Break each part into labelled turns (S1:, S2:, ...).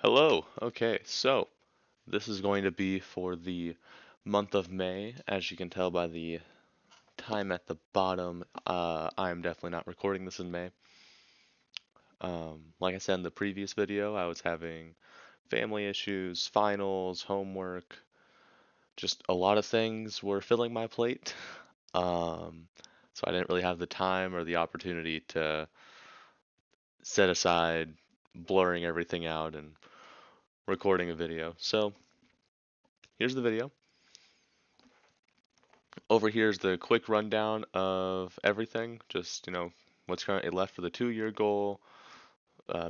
S1: Hello. Okay, so this is going to be for the month of May. As you can tell by the time at the bottom, I'm definitely not recording this in May. Like I said in the previous video, I was having family issues, finals, homework, just a lot of things were filling my plate. Um, so I didn't really have the time or the opportunity to set aside blurring everything out and recording a video. So here's the video. Over here is the quick rundown of everything. Just, what's currently left for the 2-year goal,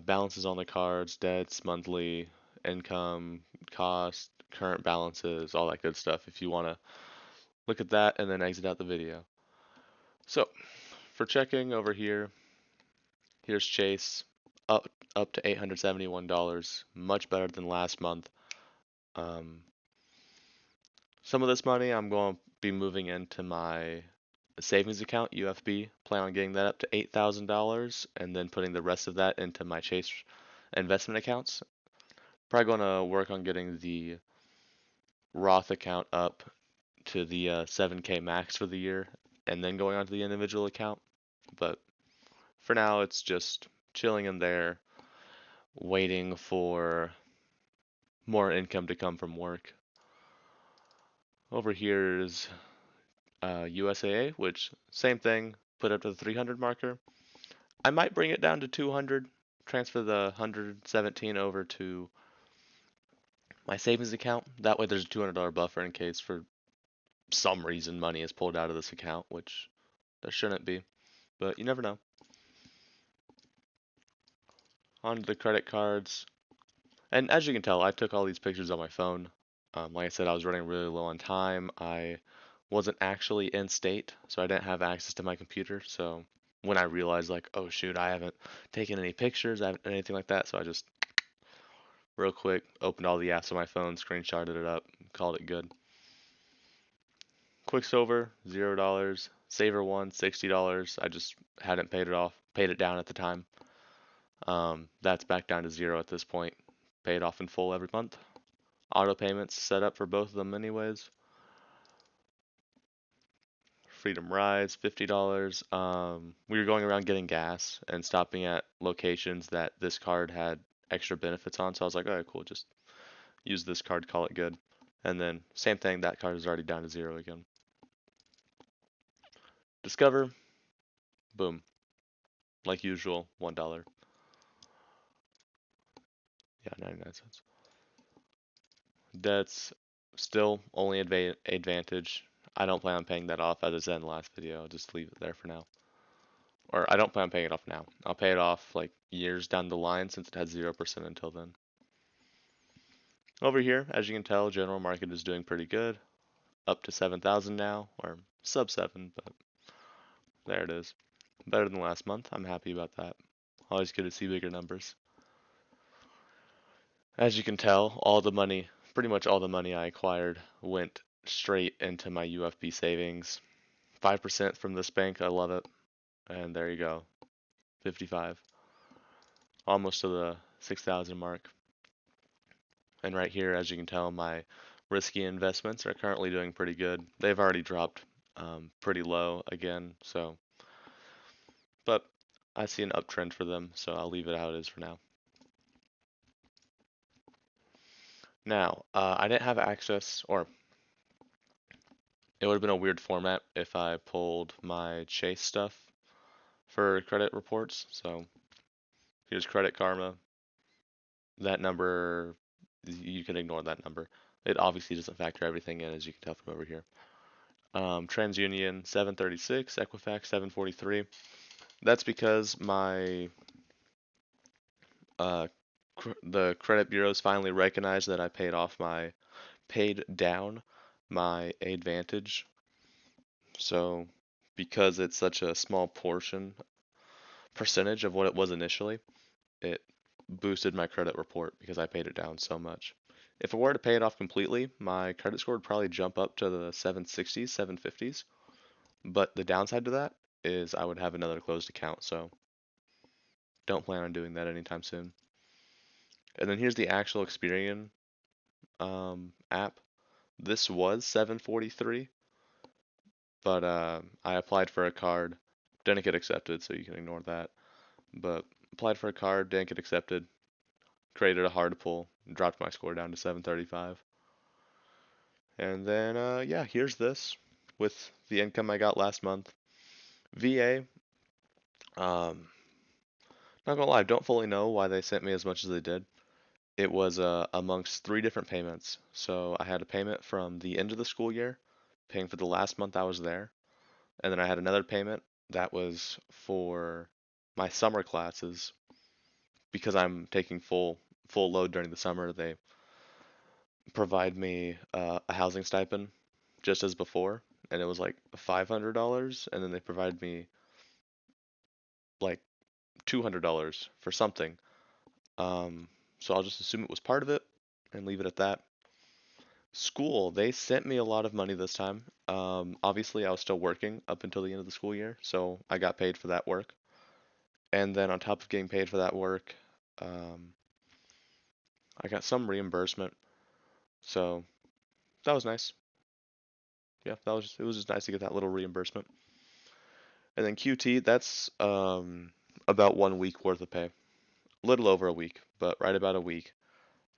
S1: balances on the cards, debts, monthly income, cost, current balances, all that good stuff if you want to look at that and then exit out the video. So, for checking over here, here's Chase, up up to $871, much better than last month. Um, some of this money I'm going to be moving into my savings account, UFB. Plan on getting that up to $8,000 and then putting the rest of that into my Chase investment accounts. Probably going to work on getting the Roth account up to the 7K max for the year and then going on to the individual account. But for now, it's just chilling in there, waiting for more income to come from work. Over here is USAA, which same thing, put up to the 300 marker. I might bring it down to 200, transfer the 117 over to my savings account. That way there's a $200 buffer in case for some reason money is pulled out of this account, which there shouldn't be, but you never know. On to the credit cards. And as you can tell, I took all these pictures on my phone. Like I said, I was running really low on time. I wasn't actually in state, so I didn't have access to my computer. So when I realized, like, oh shoot, I haven't taken any pictures, I haven't done anything like that, so I just real quick opened all the apps on my phone, screenshotted it up, called it good. Quicksilver, $0. Saver One, $60. I just hadn't paid it down at the time. That's back down to zero at this point. Paid off in full every month. Auto payments set up for both of them anyways. Freedom Rides, $50. We were going around getting gas and stopping at locations that this card had extra benefits on. So I was like, all right, cool, just use this card, call it good. And then same thing, that card is already down to zero again. Discover, boom, like usual, $1. Yeah, 99 cents. Debts, still only advantage. I don't plan on paying that off as I said in the last video. I'll just leave it there for now. Or I don't plan on paying it off now. I'll pay it off like years down the line since it has 0% until then. Over here, as you can tell, general market is doing pretty good. Up to 7,000 now, or sub 7, but there it is. Better than last month. I'm happy about that. Always good to see bigger numbers. As you can tell, all the money, pretty much all the money I acquired went straight into my UFB savings. 5% from this bank, I love it. And there you go, 55. Almost to the 6,000 mark. And right here, as you can tell, my risky investments are currently doing pretty good. They've already dropped pretty low again, but I see an uptrend for them, so I'll leave it how it is for now. Now, I didn't have access, or it would have been a weird format if I pulled my Chase stuff for credit reports. So here's Credit Karma. That number, you can ignore that number. It obviously doesn't factor everything in, as you can tell from over here. TransUnion 736, Equifax 743. That's because my the credit bureaus finally recognized that I paid down my Advantage. So because it's such a small percentage of what it was initially, it boosted my credit report because I paid it down so much. If I were to pay it off completely, my credit score would probably jump up to the 760s, 750s. But the downside to that is I would have another closed account, so don't plan on doing that anytime soon. And then here's the actual Experian app. This was 743, but I applied for a card, didn't get accepted, so you can ignore that. But applied for a card, didn't get accepted, created a hard pull, dropped my score down to 735. And then yeah, here's this with the income I got last month. VA, not gonna lie, I don't fully know why they sent me as much as they did. It was amongst three different payments. So I had a payment from the end of the school year, paying for the last month I was there, and then I had another payment that was for my summer classes because I'm taking full load during the summer. They provide me a housing stipend just as before, and it was like $500, and then they provide me like $200 for something. Um, so I'll just assume it was part of it and leave it at that. School, they sent me a lot of money this time. Obviously, I was still working up until the end of the school year, so I got paid for that work. And then on top of getting paid for that work, um, I got some reimbursement. So that was nice. Yeah, it was just nice to get that little reimbursement. And then QT, that's about 1 week worth of pay. A little over a week, but right about a week.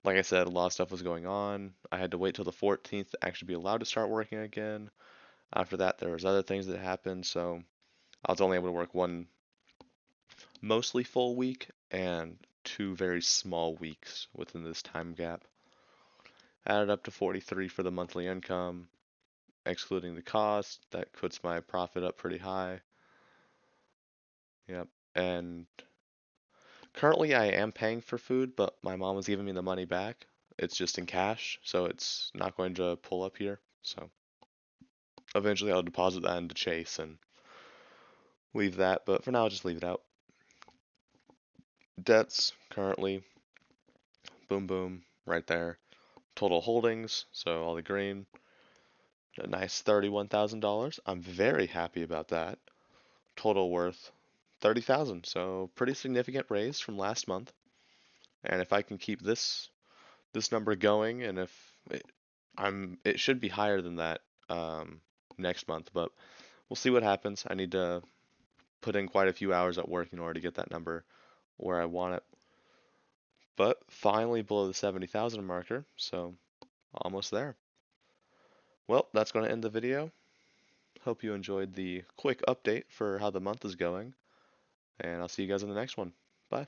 S1: Like I said, a lot of stuff was going on. I had to wait till the 14th to actually be allowed to start working again. After that, there was other things that happened, so I was only able to work one mostly full week and two very small weeks within this time gap. Added up to 43 for the monthly income, excluding the cost. That puts my profit up pretty high. Yep. And currently I am paying for food, but my mom is giving me the money back. It's just in cash, so it's not going to pull up here. So eventually I'll deposit that into Chase and leave that, but for now I'll just leave it out. Debts currently, boom boom, right there. Total holdings, so all the green, a nice $31,000. I'm very happy about that. Total worth 30,000, so pretty significant raise from last month. And if I can keep this number going, and if it should be higher than that next month, but we'll see what happens. I need to put in quite a few hours at work in order to get that number where I want it. But finally below the 70,000 marker, so almost there. Well, that's going to end the video. Hope you enjoyed the quick update for how the month is going, and I'll see you guys in the next one. Bye.